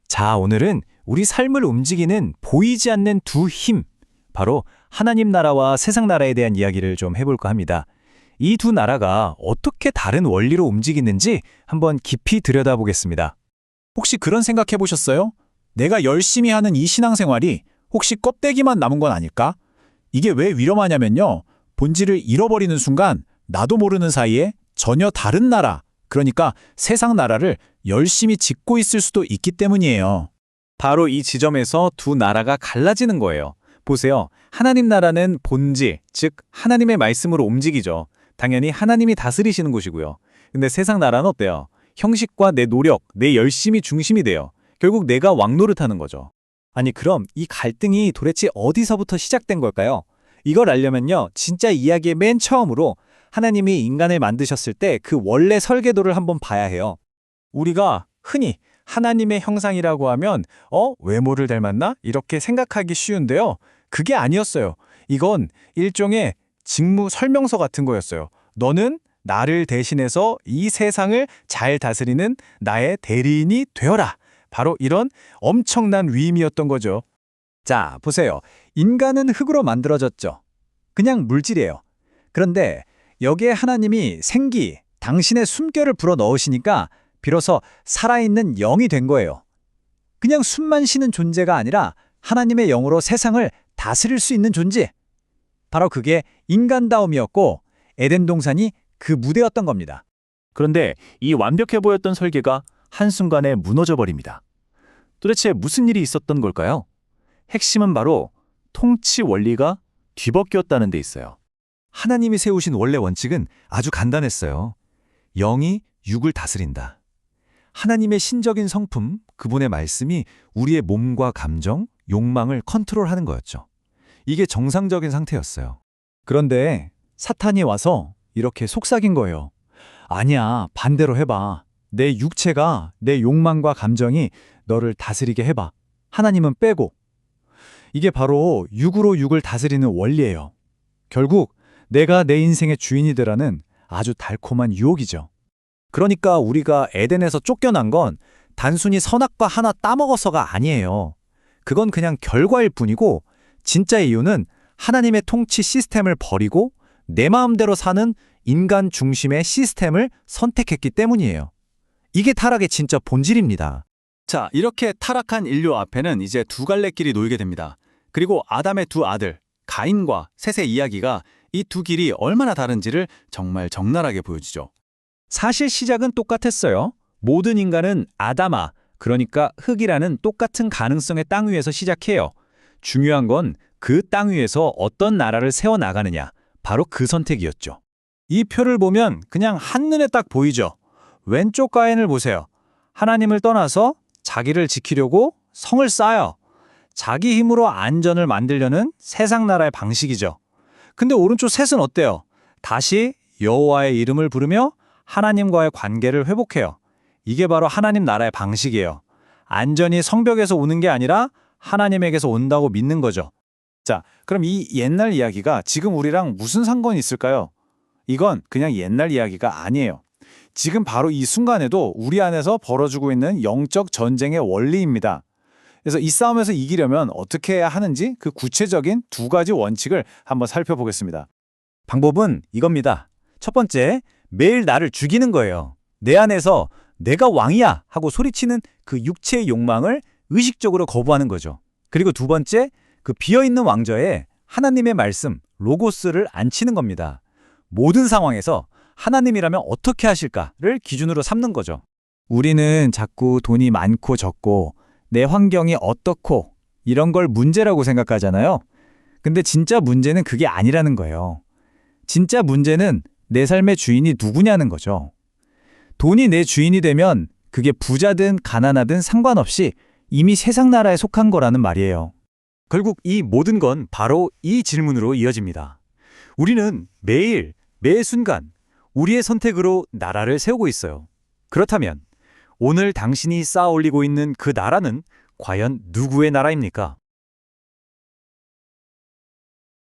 자, 오늘은 우리 삶을 움직이는 보이지 않는 두 힘, 바로 하나님 나라와 세상 나라에 대한 이야기를 좀 해볼까 합니다. 이 두 나라가 어떻게 다른 원리로 움직이는지 한번 깊이 들여다보겠습니다. 혹시 그런 생각해 보셨어요? 내가 열심히 하는 이 신앙생활이 혹시 껍데기만 남은 건 아닐까? 이게 왜 위험하냐면요. 본질을 잃어버리는 순간 나도 모르는 사이에 전혀 다른 나라, 그러니까 세상 나라를 열심히 짓고 있을 수도 있기 때문이에요. 바로 이 지점에서 두 나라가 갈라지는 거예요. 보세요. 하나님 나라는 본질, 즉 하나님의 말씀으로 움직이죠. 당연히 하나님이 다스리시는 곳이고요. 근데 세상 나라는 어때요? 형식과 내 노력, 내 열심이 중심이 돼요. 결국 내가 왕노릇하는 거죠. 아니, 그럼 이 갈등이 도대체 어디서부터 시작된 걸까요? 이걸 알려면요, 진짜 이야기의 맨 처음으로 하나님이 인간을 만드셨을 때 그 원래 설계도를 한번 봐야 해요. 우리가 흔히 하나님의 형상이라고 하면 외모를 닮았나? 이렇게 생각하기 쉬운데요. 그게 아니었어요. 이건 일종의 직무 설명서 같은 거였어요. 너는 나를 대신해서 이 세상을 잘 다스리는 나의 대리인이 되어라. 바로 이런 엄청난 위임이었던 거죠. 자, 보세요. 인간은 흙으로 만들어졌죠. 그냥 물질이에요. 그런데 여기에 하나님이 생기, 당신의 숨결을 불어넣으시니까 비로소 살아있는 영이 된 거예요. 그냥 숨만 쉬는 존재가 아니라 하나님의 영으로 세상을 다스릴 수 있는 존재. 바로 그게 인간다움이었고 에덴 동산이 그 무대였던 겁니다. 그런데 이 완벽해 보였던 설계가 한순간에 무너져 버립니다. 도대체 무슨 일이 있었던 걸까요? 핵심은 바로 통치 원리가 뒤바뀌었다는 데 있어요. 하나님이 세우신 원래 원칙은 아주 간단했어요. 영이 육을 다스린다. 하나님의 신적인 성품, 그분의 말씀이 우리의 몸과 감정, 욕망을 컨트롤하는 거였죠. 이게 정상적인 상태였어요. 그런데 사탄이 와서 이렇게 속삭인 거예요. 아니야, 반대로 해봐. 내 육체가, 내 욕망과 감정이 너를 다스리게 해봐. 하나님은 빼고. 이게 바로 육으로 육을 다스리는 원리예요. 결국 내가 내 인생의 주인이 되라는 아주 달콤한 유혹이죠. 그러니까 우리가 에덴에서 쫓겨난 건 단순히 선악과 하나 따먹어서가 아니에요. 그건 그냥 결과일 뿐이고 진짜의 이유는 하나님의 통치 시스템을 버리고 내 마음대로 사는 인간 중심의 시스템을 선택했기 때문이에요. 이게 타락의 진짜 본질입니다. 자, 이렇게 타락한 인류 앞에는 이제 두 갈래 길이 놓이게 됩니다. 그리고 아담의 두 아들, 가인과 셋의 이야기가 이 두 길이 얼마나 다른지를 정말 적나라하게 보여주죠. 사실 시작은 똑같았어요. 모든 인간은 아담아, 그러니까 흙이라는 똑같은 가능성의 땅 위에서 시작해요. 중요한 건 그 땅 위에서 어떤 나라를 세워나가느냐, 바로 그 선택이었죠. 이 표를 보면 그냥 한눈에 딱 보이죠. 왼쪽 가인을 보세요. 하나님을 떠나서 자기를 지키려고 성을 쌓아요. 자기 힘으로 안전을 만들려는 세상 나라의 방식이죠. 근데 오른쪽 셋은 어때요? 다시 여호와의 이름을 부르며 하나님과의 관계를 회복해요. 이게 바로 하나님 나라의 방식이에요. 안전이 성벽에서 오는 게 아니라 하나님에게서 온다고 믿는 거죠. 자, 그럼 이 옛날 이야기가 지금 우리랑 무슨 상관이 있을까요? 이건 그냥 옛날 이야기가 아니에요. 지금 바로 이 순간에도 우리 안에서 벌어지고 있는 영적 전쟁의 원리입니다. 그래서 이 싸움에서 이기려면 어떻게 해야 하는지 그 구체적인 두 가지 원칙을 한번 살펴보겠습니다. 방법은 이겁니다. 첫 번째, 매일 나를 죽이는 거예요. 내 안에서 내가 왕이야 하고 소리치는 그 육체의 욕망을 의식적으로 거부하는 거죠. 그리고 두 번째, 그 비어있는 왕좌에 하나님의 말씀, 로고스를 앉히는 겁니다. 모든 상황에서 하나님이라면 어떻게 하실까를 기준으로 삼는 거죠. 우리는 자꾸 돈이 많고 적고 내 환경이 어떻고 이런 걸 문제라고 생각하잖아요. 근데 진짜 문제는 그게 아니라는 거예요. 진짜 문제는 내 삶의 주인이 누구냐는 거죠. 돈이 내 주인이 되면 그게 부자든 가난하든 상관없이 이미 세상 나라에 속한 거라는 말이에요. 결국 이 모든 건 바로 이 질문으로 이어집니다. 우리는 매일, 매 순간 우리의 선택으로 나라를 세우고 있어요. 그렇다면 오늘 당신이 쌓아 올리고 있는 그 나라는 과연 누구의 나라입니까?